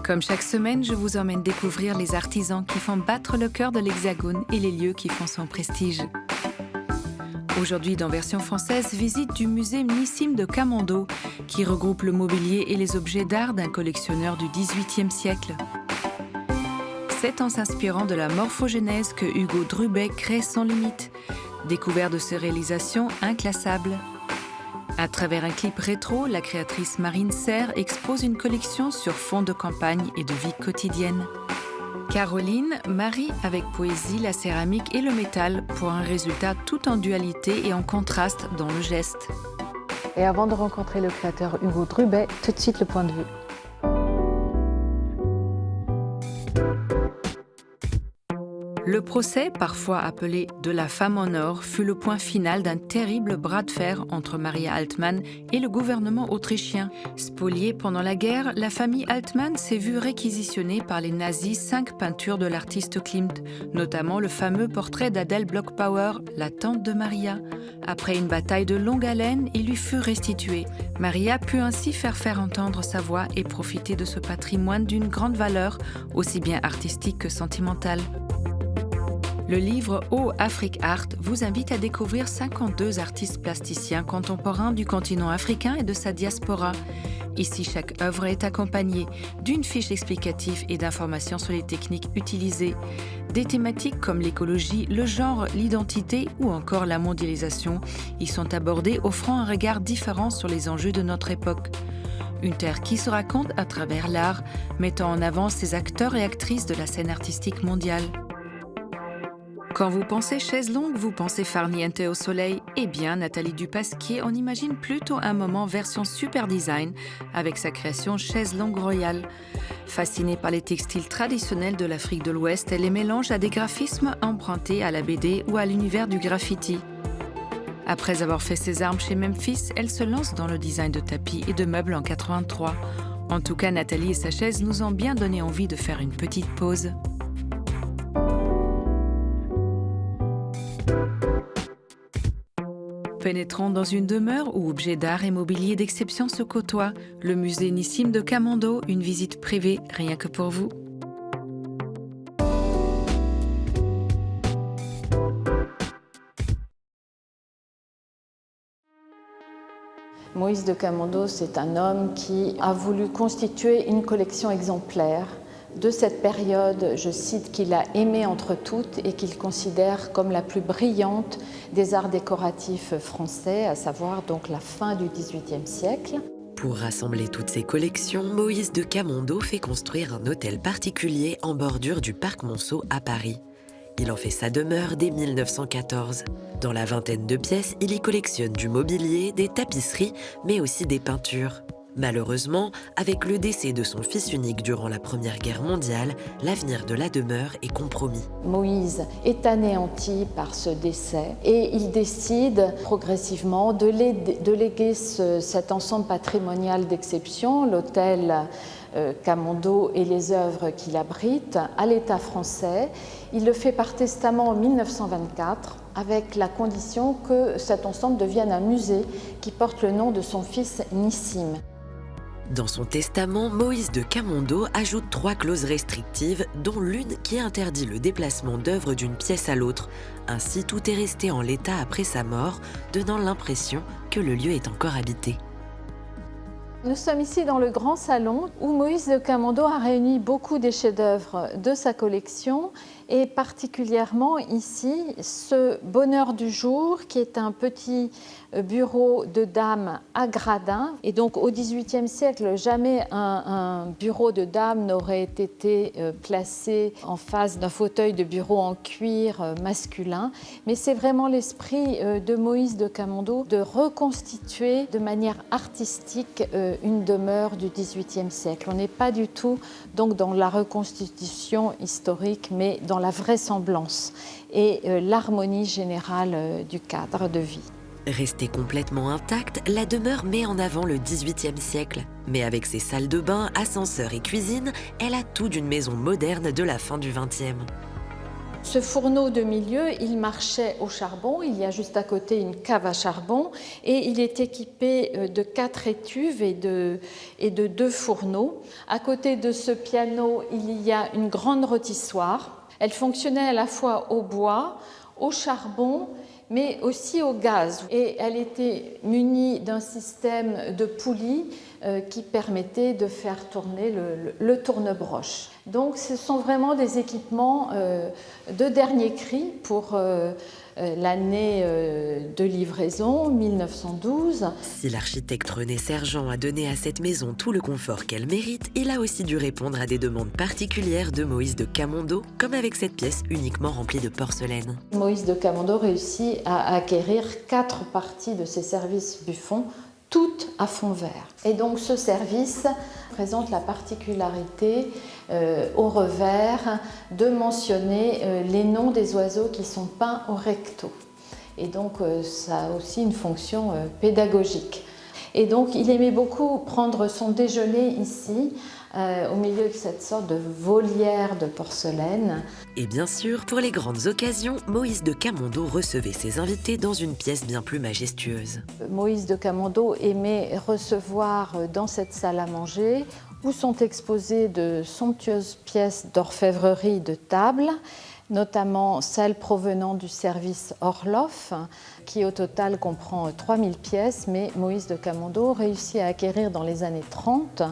Comme chaque semaine, je vous emmène découvrir les artisans qui font battre le cœur de l'Hexagone et les lieux qui font son prestige. Aujourd'hui, dans Version française, visite du musée Nissim de Camondo, qui regroupe le mobilier et les objets d'art d'un collectionneur du XVIIIe siècle. C'est en s'inspirant de la morphogénèse que Hugo Drubet crée Sans limite, découvert de ses réalisations inclassables. À travers un clip rétro, la créatrice Marine Serre expose une collection sur fond de campagne et de vie quotidienne. Caroline marie avec poésie la céramique et le métal pour un résultat tout en dualité et en contraste dans le geste. Et avant de rencontrer le créateur Hugo Drubet, tout de suite le point de vue. Le procès, parfois appelé « de la femme en or », fut le point final d'un terrible bras de fer entre Maria Altmann et le gouvernement autrichien. Spoliée pendant la guerre, la famille Altmann s'est vue réquisitionner par les nazis 5 peintures de l'artiste Klimt, notamment le fameux portrait d'Adèle Bloch-Bauer, la tante de Maria. Après une bataille de longue haleine, il lui fut restitué. Maria put ainsi faire entendre sa voix et profiter de ce patrimoine d'une grande valeur, aussi bien artistique que sentimentale. Le livre Oh Afrique Art vous invite à découvrir 52 artistes plasticiens contemporains du continent africain et de sa diaspora. Ici, chaque œuvre est accompagnée d'une fiche explicative et d'informations sur les techniques utilisées. Des thématiques comme l'écologie, le genre, l'identité ou encore la mondialisation y sont abordées, offrant un regard différent sur les enjeux de notre époque. Une terre qui se raconte à travers l'art, mettant en avant ses acteurs et actrices de la scène artistique mondiale. Quand vous pensez chaise longue, vous pensez farniente au soleil. Eh bien, Nathalie Dupasquier en imagine plutôt un moment version super design avec sa création chaise longue royale. Fascinée par les textiles traditionnels de l'Afrique de l'Ouest, elle les mélange à des graphismes empruntés à la BD ou à l'univers du graffiti. Après avoir fait ses armes chez Memphis, elle se lance dans le design de tapis et de meubles en 83. En tout cas, Nathalie et sa chaise nous ont bien donné envie de faire une petite pause. Pénétrons dans une demeure où objets d'art et mobilier d'exception se côtoient. Le musée Nissim de Camondo, une visite privée rien que pour vous. Moïse de Camondo, c'est un homme qui a voulu constituer une collection exemplaire de cette période, je cite, qu'il a aimée entre toutes et qu'il considère comme la plus brillante des arts décoratifs français, à savoir donc la fin du XVIIIe siècle. Pour rassembler toutes ces collections, Moïse de Camondo fait construire un hôtel particulier en bordure du parc Monceau à Paris. Il en fait sa demeure dès 1914. Dans la vingtaine de pièces, il y collectionne du mobilier, des tapisseries, mais aussi des peintures. Malheureusement, avec le décès de son fils unique durant la Première Guerre mondiale, l'avenir de la demeure est compromis. Moïse est anéanti par ce décès et il décide progressivement de léguer cet ensemble patrimonial d'exception, l'hôtel Camondo et les œuvres qu'il abrite, à l'État français. Il le fait par testament en 1924 avec la condition que cet ensemble devienne un musée qui porte le nom de son fils Nissim. Dans son testament, Moïse de Camondo ajoute 3 clauses restrictives, dont l'une qui interdit le déplacement d'œuvres d'une pièce à l'autre. Ainsi, tout est resté en l'état après sa mort, donnant l'impression que le lieu est encore habité. Nous sommes ici dans le grand salon où Moïse de Camondo a réuni beaucoup des chefs-d'œuvre de sa collection et particulièrement ici ce bonheur du jour qui est un petit bureau de dame à gradin. Et donc au XVIIIe siècle, jamais un bureau de dame n'aurait été placé en face d'un fauteuil de bureau en cuir masculin. Mais c'est vraiment l'esprit de Moïse de Camondo de reconstituer de manière artistique une demeure du XVIIIe siècle. On n'est pas du tout donc dans la reconstitution historique, mais dans la vraisemblance et l'harmonie générale du cadre de vie. Restée complètement intacte, la demeure met en avant le XVIIIe siècle. Mais avec ses salles de bain, ascenseurs et cuisine, elle a tout d'une maison moderne de la fin du XXe. Ce fourneau de milieu, il marchait au charbon. Il y a juste à côté une cave à charbon et il est équipé de 4 étuves et de 2 fourneaux. À côté de ce piano, il y a une grande rôtissoire. Elle fonctionnait à la fois au bois, au charbon, mais aussi au gaz. Et elle était munie d'un système de poulies qui permettait de faire tourner le tourne-broche. Donc ce sont vraiment des équipements de dernier cri pour l'année de livraison, 1912. Si l'architecte René Sergent a donné à cette maison tout le confort qu'elle mérite, il a aussi dû répondre à des demandes particulières de Moïse de Camondo, comme avec cette pièce uniquement remplie de porcelaine. Moïse de Camondo réussit à acquérir 4 parties de ses services Buffon, toutes à fond vert. Et donc ce service présente la particularité au revers de mentionner les noms des oiseaux qui sont peints au recto. Et donc ça a aussi une fonction pédagogique. Et donc il aimait beaucoup prendre son déjeuner ici, au milieu de cette sorte de volière de porcelaine. Et bien sûr, pour les grandes occasions, Moïse de Camondo recevait ses invités dans une pièce bien plus majestueuse. Moïse de Camondo aimait recevoir dans cette salle à manger où sont exposées de somptueuses pièces d'orfèvrerie de table, notamment celles provenant du service Orloff, qui au total comprend 3000 pièces, mais Moïse de Camondo réussit à acquérir dans les années 30,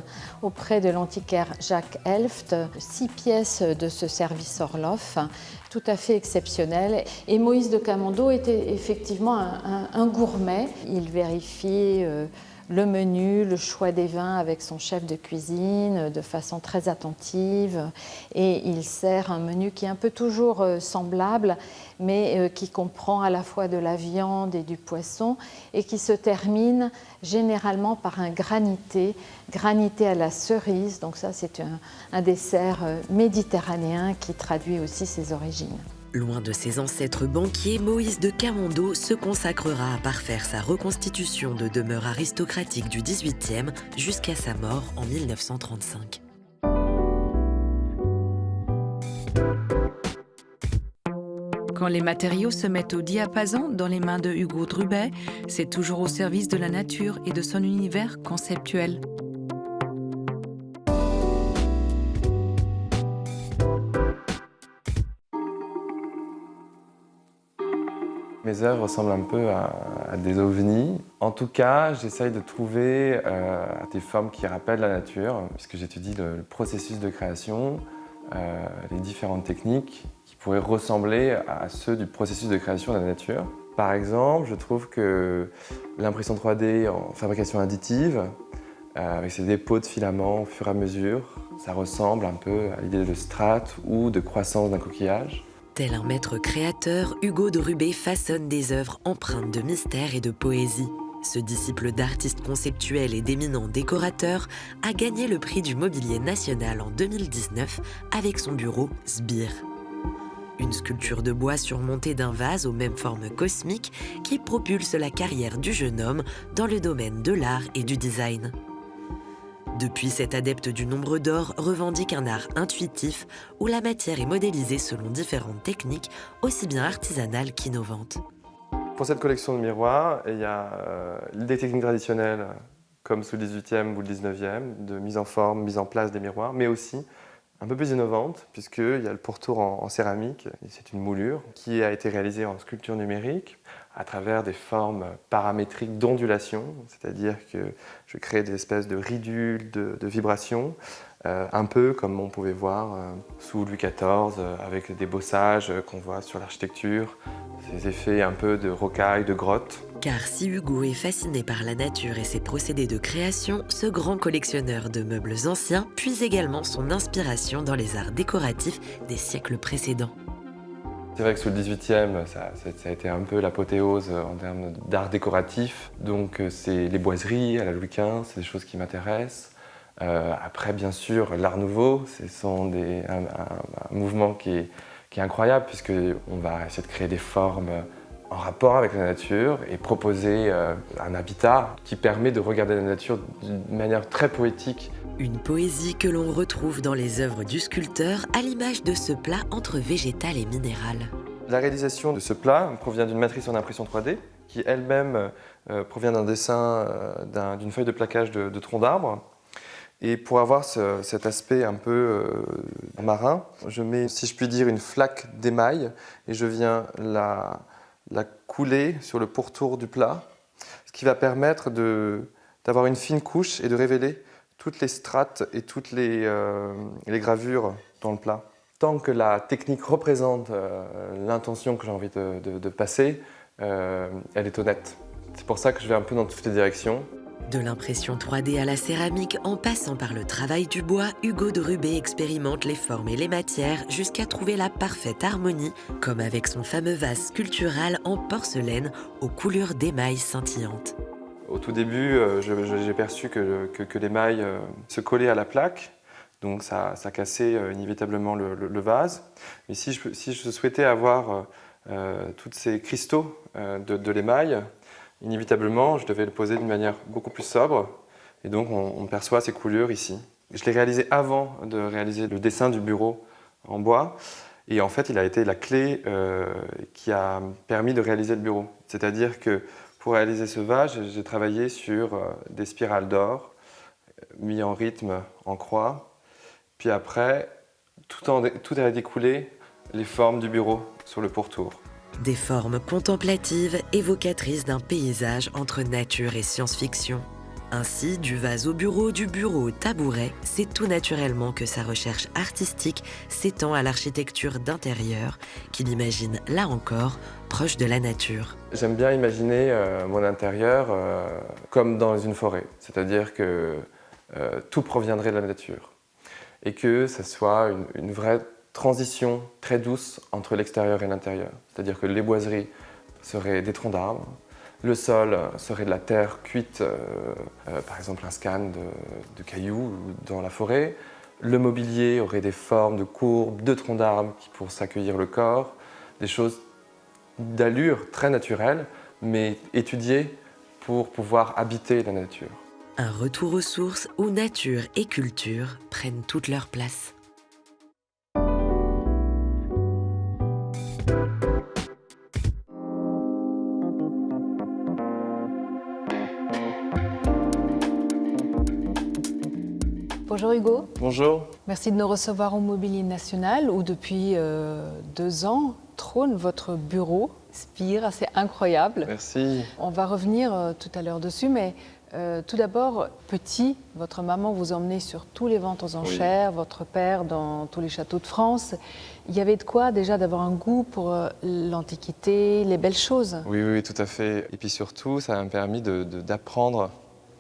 auprès de l'antiquaire Jacques Helft, 6 pièces de ce service Orloff, tout à fait exceptionnelles. Et Moïse de Camondo était effectivement un gourmet. Il vérifie le menu, le choix des vins avec son chef de cuisine de façon très attentive, et il sert un menu qui est un peu toujours semblable, mais qui comprend à la fois de la viande et du poisson, et qui se termine généralement par un granité à la cerise. Donc ça, c'est un dessert méditerranéen qui traduit aussi ses origines. Loin de ses ancêtres banquiers, Moïse de Camondo se consacrera à parfaire sa reconstitution de demeure aristocratique du XVIIIe jusqu'à sa mort en 1935. Quand les matériaux se mettent au diapason dans les mains de Hugo Drubet, c'est toujours au service de la nature et de son univers conceptuel. Mes œuvres ressemblent un peu à des ovnis. En tout cas, j'essaye de trouver des formes qui rappellent la nature, puisque j'étudie le processus de création, les différentes techniques qui pourraient ressembler à ceux du processus de création de la nature. Par exemple, je trouve que l'impression 3D en fabrication additive, avec ces dépôts de filaments au fur et à mesure, ça ressemble un peu à l'idée de strate ou de croissance d'un coquillage. Tel un maître créateur, Hugo de Rubé façonne des œuvres empreintes de mystère et de poésie. Ce disciple d'artiste conceptuel et d'éminent décorateur a gagné le prix du mobilier national en 2019 avec son bureau Sbire. Une sculpture de bois surmontée d'un vase aux mêmes formes cosmiques qui propulse la carrière du jeune homme dans le domaine de l'art et du design. Depuis, cet adepte du nombre d'or revendique un art intuitif où la matière est modélisée selon différentes techniques, aussi bien artisanales qu'innovantes. Pour cette collection de miroirs, il y a des techniques traditionnelles, comme sous le XVIIIe ou le XIXe, de mise en forme, mise en place des miroirs, mais aussi un peu plus innovante, puisqu'il y a le pourtour en céramique, c'est une moulure, qui a été réalisée en sculpture numérique, à travers des formes paramétriques d'ondulation, c'est-à-dire que je crée des espèces de ridules de vibrations, un peu comme on pouvait voir sous Louis XIV, avec des bossages qu'on voit sur l'architecture, ces effets un peu de rocaille, de grotte. Car si Hugo est fasciné par la nature et ses procédés de création, ce grand collectionneur de meubles anciens puise également son inspiration dans les arts décoratifs des siècles précédents. C'est vrai que sous le XVIIIe, ça a été un peu l'apothéose en termes d'art décoratif. Donc c'est les boiseries à la Louis XV, c'est des choses qui m'intéressent. Après, bien sûr, l'art nouveau, c'est un mouvement qui est incroyable, puisqu'on va essayer de créer des formes en rapport avec la nature et proposer un habitat qui permet de regarder la nature d'une manière très poétique. Une poésie que l'on retrouve dans les œuvres du sculpteur à l'image de ce plat entre végétal et minéral. La réalisation de ce plat provient d'une matrice en impression 3D qui elle-même provient d'un dessin d'une feuille de plaquage de tronc d'arbre. Et pour avoir cet aspect un peu marin, je mets, si je puis dire, une flaque d'émail et je viens la couler sur le pourtour du plat, ce qui va permettre d'avoir une fine couche et de révéler toutes les strates et toutes les gravures dans le plat. Tant que la technique représente l'intention que j'ai envie de passer, elle est honnête. C'est pour ça que je vais un peu dans toutes les directions. De l'impression 3D à la céramique, en passant par le travail du bois, Hugo de Rubé expérimente les formes et les matières jusqu'à trouver la parfaite harmonie, comme avec son fameux vase sculptural en porcelaine aux coulures d'émail scintillantes. Au tout début, j'ai perçu que l'émail se collait à la plaque, donc ça cassait inévitablement le vase. Mais si je souhaitais avoir tous ces cristaux de l'émail, inévitablement, je devais le poser d'une manière beaucoup plus sobre. Et donc, on perçoit ces coulures ici. Je l'ai réalisé avant de réaliser le dessin du bureau en bois. Et en fait, il a été la clé qui a permis de réaliser le bureau. C'est-à-dire que pour réaliser ce vase, j'ai travaillé sur des spirales d'or, mis en rythme en croix. Puis après, tout a découlé les formes du bureau sur le pourtour. Des formes contemplatives, évocatrices d'un paysage entre nature et science-fiction. Ainsi, du vase au bureau, du bureau au tabouret, c'est tout naturellement que sa recherche artistique s'étend à l'architecture d'intérieur, qu'il imagine, là encore, proche de la nature. J'aime bien imaginer mon intérieur comme dans une forêt, c'est-à-dire que tout proviendrait de la nature et que ça soit une vraie transition très douce entre l'extérieur et l'intérieur. C'est-à-dire que les boiseries seraient des troncs d'arbres, le sol serait de la terre cuite, par exemple un scan de cailloux dans la forêt, le mobilier aurait des formes de courbes, de troncs d'arbres pour s'accueillir le corps, des choses d'allure très naturelle, mais étudiées pour pouvoir habiter la nature. Un retour aux sources où nature et culture prennent toute leur place. Bonjour Hugo. Bonjour. Merci de nous recevoir au Mobilier National où depuis 2 ans trône votre bureau, Spire, c'est incroyable. Merci. On va revenir tout à l'heure dessus, mais tout d'abord, petit, votre maman vous emmenait sur tous les ventes aux enchères, votre père dans tous les châteaux de France. Il y avait de quoi déjà d'avoir un goût pour l'Antiquité, les belles choses. Oui, tout à fait. Et puis surtout, ça m'a permis d'apprendre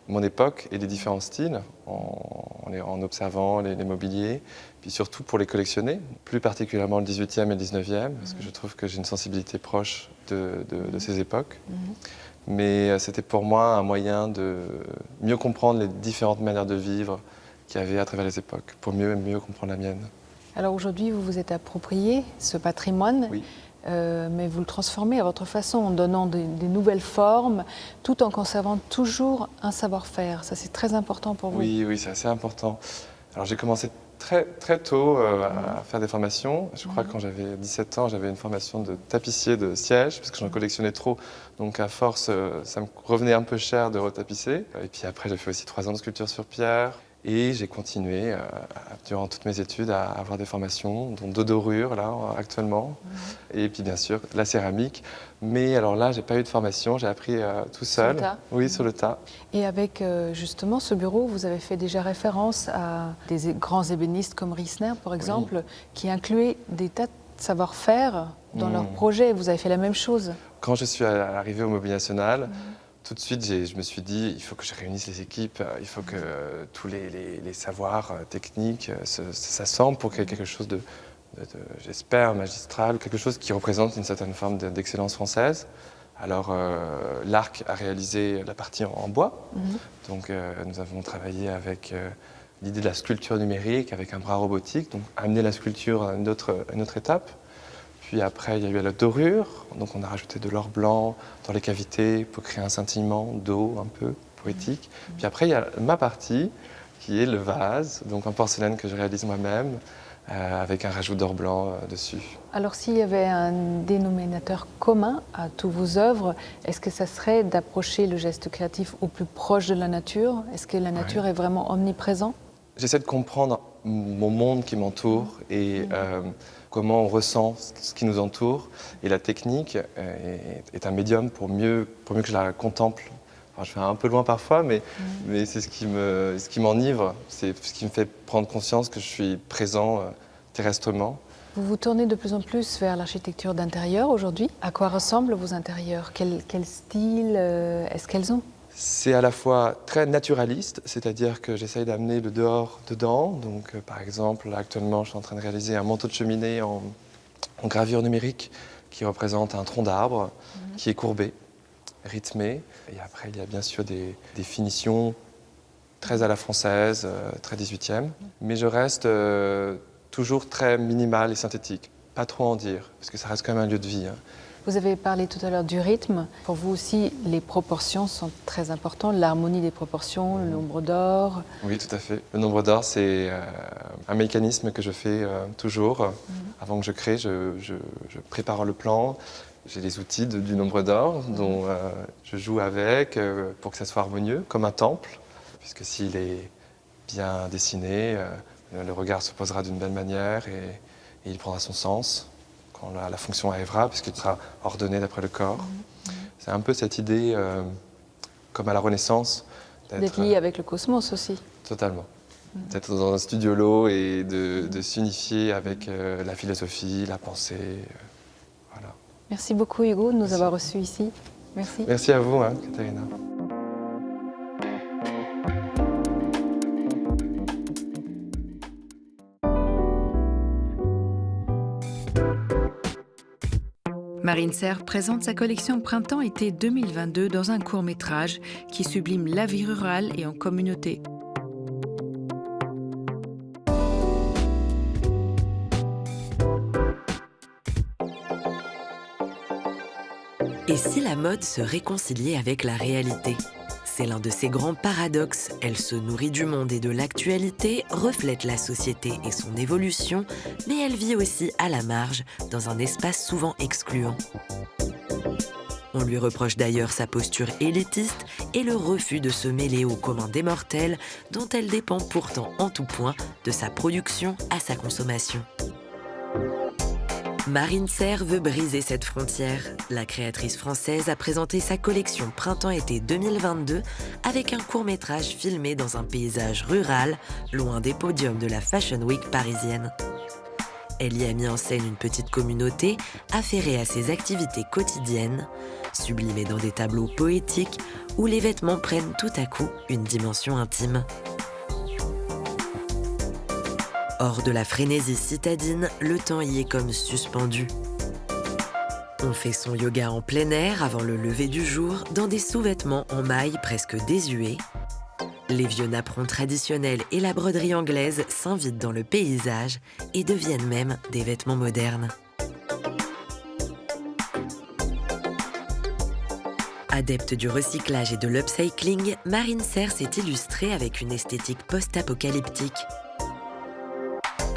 mon époque et les différents styles en observant les mobiliers, puis surtout pour les collectionner, plus particulièrement le 18e et le 19e, parce que je trouve que j'ai une sensibilité proche de ces époques. Mais c'était pour moi un moyen de mieux comprendre les différentes manières de vivre qu'il y avait à travers les époques, pour mieux comprendre la mienne. Alors aujourd'hui, vous vous êtes approprié ce patrimoine. Oui. Mais vous le transformez à votre façon en donnant des nouvelles formes, tout en conservant toujours un savoir-faire. Ça, c'est très important pour vous. Oui, c'est assez important. Alors j'ai commencé très tôt à faire des formations. Je crois que quand j'avais 17 ans, j'avais une formation de tapissier de sièges, parce que j'en collectionnais trop. Donc à force, ça me revenait un peu cher de retapisser. Et puis après, j'ai fait aussi 3 ans de sculpture sur pierre. Et j'ai continué durant toutes mes études à avoir des formations, dont de dorure là actuellement, et puis bien sûr la céramie. Mais alors là, j'ai pas eu de formation, j'ai appris tout seul. Sur le tas. Oui, sur le tas. Et avec justement ce bureau, vous avez fait déjà référence à des grands ébénistes comme Riesner, par exemple, qui incluaient des tas de savoir-faire dans leurs projets. Vous avez fait la même chose. Quand je suis arrivé au Mobilier National, tout de suite, je me suis dit, il faut que je réunisse les équipes, il faut que tous les savoirs techniques s'assemblent pour qu'il y ait quelque chose de j'espère, magistral, quelque chose qui représente une certaine forme d'excellence française. Alors, l'Arc a réalisé la partie en bois. Donc, nous avons travaillé avec l'idée de la sculpture numérique, avec un bras robotique, donc amener la sculpture à une autre étape. Puis après, il y a eu la dorure. Donc on a rajouté de l'or blanc dans les cavités pour créer un scintillement d'eau un peu poétique. Puis après, il y a ma partie qui est le vase, donc en porcelaine que je réalise moi-même, avec un rajout d'or blanc dessus. Alors s'il y avait un dénominateur commun à toutes vos œuvres, est-ce que ça serait d'approcher le geste créatif au plus proche de la nature? Est-ce que la nature est vraiment omniprésente? J'essaie de comprendre mon monde qui m'entoure et comment on ressent ce qui nous entoure. Et la technique est un médium pour mieux que je la contemple. Enfin, je vais un peu loin parfois, mais c'est ce qui m'enivre, c'est ce qui me fait prendre conscience que je suis présent terrestrement. Vous vous tournez de plus en plus vers l'architecture d'intérieur aujourd'hui. À quoi ressemblent vos intérieurs? Quel style est-ce qu'elles ont? C'est à la fois très naturaliste, c'est-à-dire que j'essaye d'amener le dehors dedans. Donc, par exemple, là, actuellement, je suis en train de réaliser un manteau de cheminée en gravure numérique qui représente un tronc d'arbre qui est courbé, rythmé. Et après, il y a bien sûr des finitions très à la française, très 18e. Mais je reste toujours très minimal et synthétique. Pas trop en dire, parce que ça reste quand même un lieu de vie. Vous avez parlé tout à l'heure du rythme. Pour vous aussi, les proportions sont très importantes, l'harmonie des proportions, le nombre d'or. Oui, tout à fait. Le nombre d'or, c'est un mécanisme que je fais toujours. Avant que je crée, je prépare le plan. J'ai les outils du nombre d'or dont je joue avec pour que ça soit harmonieux, comme un temple. Puisque s'il est bien dessiné, le regard se posera d'une belle manière et il prendra son sens quand la fonction arrivera, puisqu'il sera ordonné d'après le corps. C'est un peu cette idée, comme à la Renaissance, d'être lié avec le cosmos aussi. Totalement. D'être dans un studiolo et de s'unifier avec la philosophie, la pensée. Voilà. Merci beaucoup Hugo de nous avoir reçus ici. Merci. Merci à vous, Katharina. Marine Serre présente sa collection Printemps-été 2022 dans un court-métrage qui sublime la vie rurale et en communauté. Et si la mode se réconciliait avec la réalité ? C'est l'un de ses grands paradoxes. Elle se nourrit du monde et de l'actualité, reflète la société et son évolution, mais elle vit aussi à la marge, dans un espace souvent excluant. On lui reproche d'ailleurs sa posture élitiste et le refus de se mêler au commun des mortels, dont elle dépend pourtant en tout point de sa production à sa consommation. Marine Serre veut briser cette frontière. La créatrice française a présenté sa collection Printemps-été 2022 avec un court-métrage filmé dans un paysage rural, loin des podiums de la Fashion Week parisienne. Elle y a mis en scène une petite communauté affairée à ses activités quotidiennes, sublimée dans des tableaux poétiques où les vêtements prennent tout à coup une dimension intime. Hors de la frénésie citadine, le temps y est comme suspendu. On fait son yoga en plein air avant le lever du jour, dans des sous-vêtements en maille presque désuets. Les vieux napperons traditionnels et la broderie anglaise s'invitent dans le paysage et deviennent même des vêtements modernes. Adepte du recyclage et de l'upcycling, Marine Serre s'est illustrée avec une esthétique post-apocalyptique.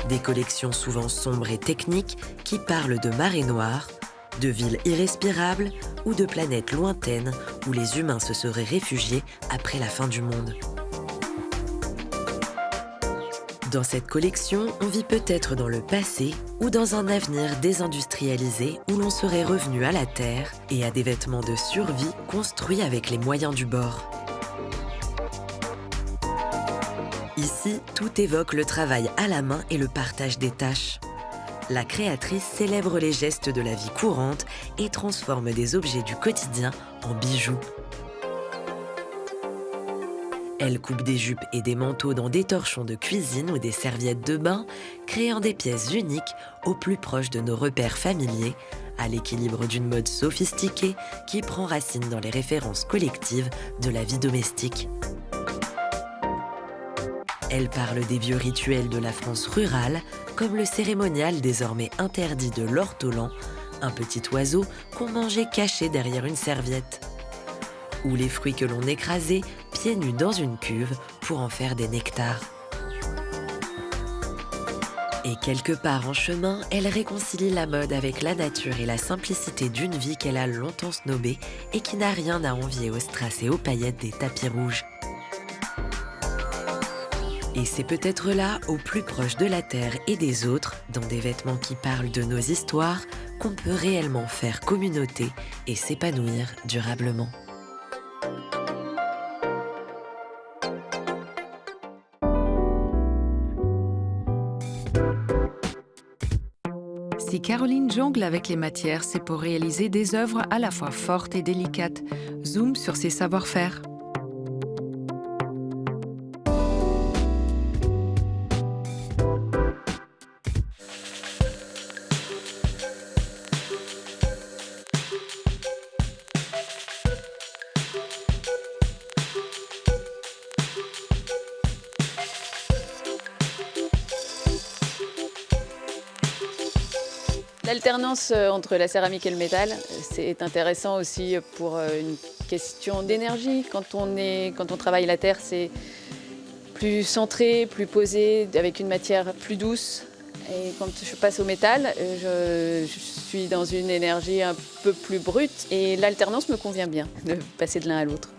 Des collections souvent sombres et techniques qui parlent de marées noires, de villes irrespirables ou de planètes lointaines où les humains se seraient réfugiés après la fin du monde. Dans cette collection, on vit peut-être dans le passé ou dans un avenir désindustrialisé où l'on serait revenu à la terre et à des vêtements de survie construits avec les moyens du bord. Ici, tout évoque le travail à la main et le partage des tâches. La créatrice célèbre les gestes de la vie courante et transforme des objets du quotidien en bijoux. Elle coupe des jupes et des manteaux dans des torchons de cuisine ou des serviettes de bain, créant des pièces uniques au plus proche de nos repères familiers, à l'équilibre d'une mode sophistiquée qui prend racine dans les références collectives de la vie domestique. Elle parle des vieux rituels de la France rurale, comme le cérémonial désormais interdit de l'ortolan, un petit oiseau qu'on mangeait caché derrière une serviette. Ou les fruits que l'on écrasait pieds nus dans une cuve pour en faire des nectars. Et quelque part en chemin, elle réconcilie la mode avec la nature et la simplicité d'une vie qu'elle a longtemps snobée et qui n'a rien à envier aux strass et aux paillettes des tapis rouges. Et c'est peut-être là, au plus proche de la terre et des autres, dans des vêtements qui parlent de nos histoires, qu'on peut réellement faire communauté et s'épanouir durablement. Si Caroline jongle avec les matières, c'est pour réaliser des œuvres à la fois fortes et délicates. Zoom sur ses savoir-faire. L'alternance entre la céramique et le métal, c'est intéressant aussi pour une question d'énergie. Quand on travaille la terre, c'est plus centré, plus posé, avec une matière plus douce. Et quand je passe au métal, je suis dans une énergie un peu plus brute. Et l'alternance me convient bien, de passer de l'un à l'autre.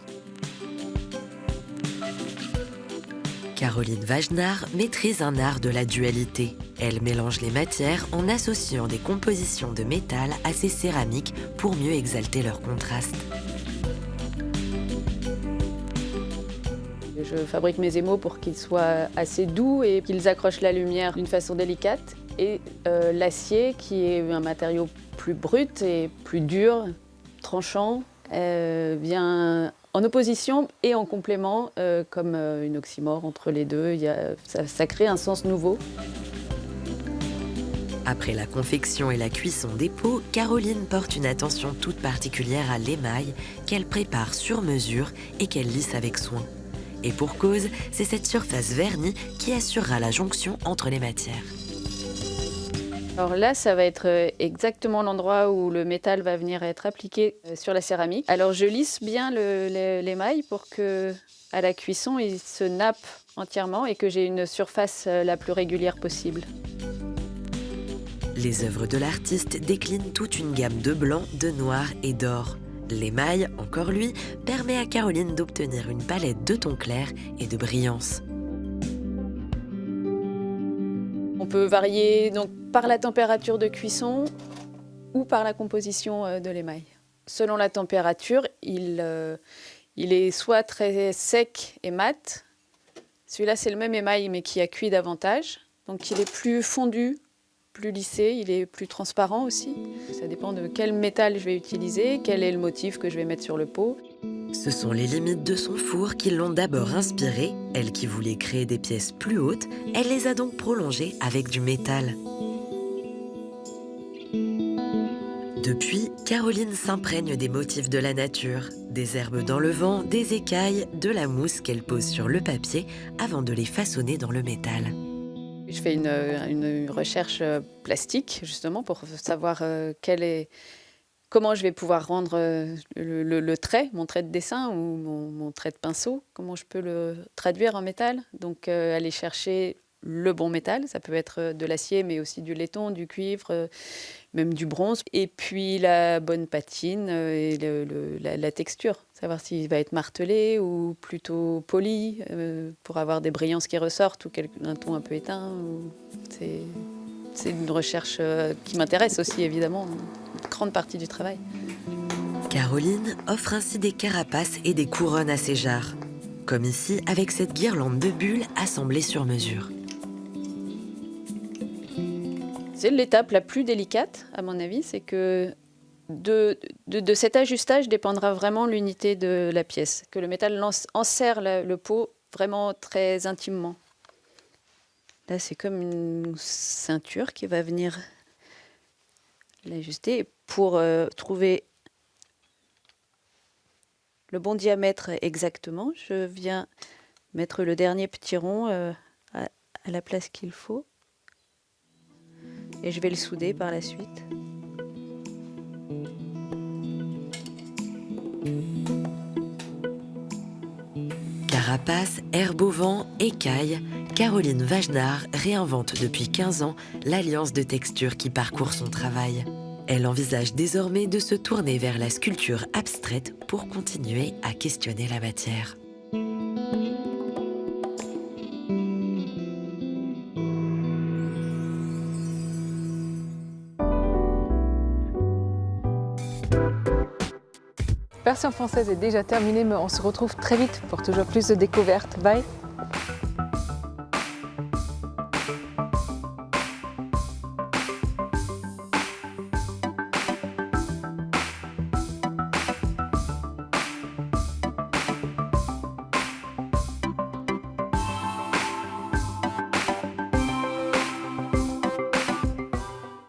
Caroline Wagenaar maîtrise un art de la dualité. Elle mélange les matières en associant des compositions de métal à ses céramiques pour mieux exalter leur contraste. Je fabrique mes émaux pour qu'ils soient assez doux et qu'ils accrochent la lumière d'une façon délicate. Et l'acier, qui est un matériau plus brut et plus dur, tranchant, vient en opposition et en complément, comme une oxymore entre les deux. Ça crée un sens nouveau. Après la confection et la cuisson des pots, Caroline porte une attention toute particulière à l'émail qu'elle prépare sur mesure et qu'elle lisse avec soin. Et pour cause, c'est cette surface vernie qui assurera la jonction entre les matières. Alors là, ça va être exactement l'endroit où le métal va venir être appliqué sur la céramique. Alors je lisse bien l'émail pour que, à la cuisson, il se nappe entièrement et que j'ai une surface la plus régulière possible. Les œuvres de l'artiste déclinent toute une gamme de blanc, de noir et d'or. L'émail, encore lui, permet à Caroline d'obtenir une palette de tons clairs et de brillance. On peut varier donc par la température de cuisson ou par la composition de l'émail. Selon la température, il est soit très sec et mat. Celui-là, c'est le même émail mais qui a cuit davantage. Donc il est plus fondu, plus lissé, il est plus transparent aussi. Ça dépend de quel métal je vais utiliser, quel est le motif que je vais mettre sur le pot. Ce sont les limites de son four qui l'ont d'abord inspirée. Elle qui voulait créer des pièces plus hautes, elle les a donc prolongées avec du métal. Depuis, Caroline s'imprègne des motifs de la nature, des herbes dans le vent, des écailles, de la mousse qu'elle pose sur le papier avant de les façonner dans le métal. Je fais une recherche plastique, justement, pour savoir comment je vais pouvoir rendre le trait, mon trait de dessin ou mon trait de pinceau, comment je peux le traduire en métal. Donc, aller chercher le bon métal, ça peut être de l'acier, mais aussi du laiton, du cuivre, même du bronze. Et puis, la bonne patine et la texture, savoir s'il va être martelé ou plutôt poli, pour avoir des brillances qui ressortent ou un ton un peu éteint. C'est une recherche qui m'intéresse aussi, évidemment, une grande partie du travail. Caroline offre ainsi des carapaces et des couronnes à ses jarres, comme ici avec cette guirlande de bulles assemblée sur mesure. C'est l'étape la plus délicate, à mon avis, c'est que de cet ajustage dépendra vraiment l'unité de la pièce, que le métal enserre le pot vraiment très intimement. Là, c'est comme une ceinture qui va venir l'ajuster. Et pour trouver le bon diamètre exactement, je viens mettre le dernier petit rond à la place qu'il faut. Et je vais le souder par la suite. Carapace, herbe au vent, écailles, Caroline Wagenaar réinvente depuis 15 ans l'alliance de textures qui parcourt son travail. Elle envisage désormais de se tourner vers la sculpture abstraite pour continuer à questionner la matière. Version française est déjà terminée, mais on se retrouve très vite pour toujours plus de découvertes. Bye!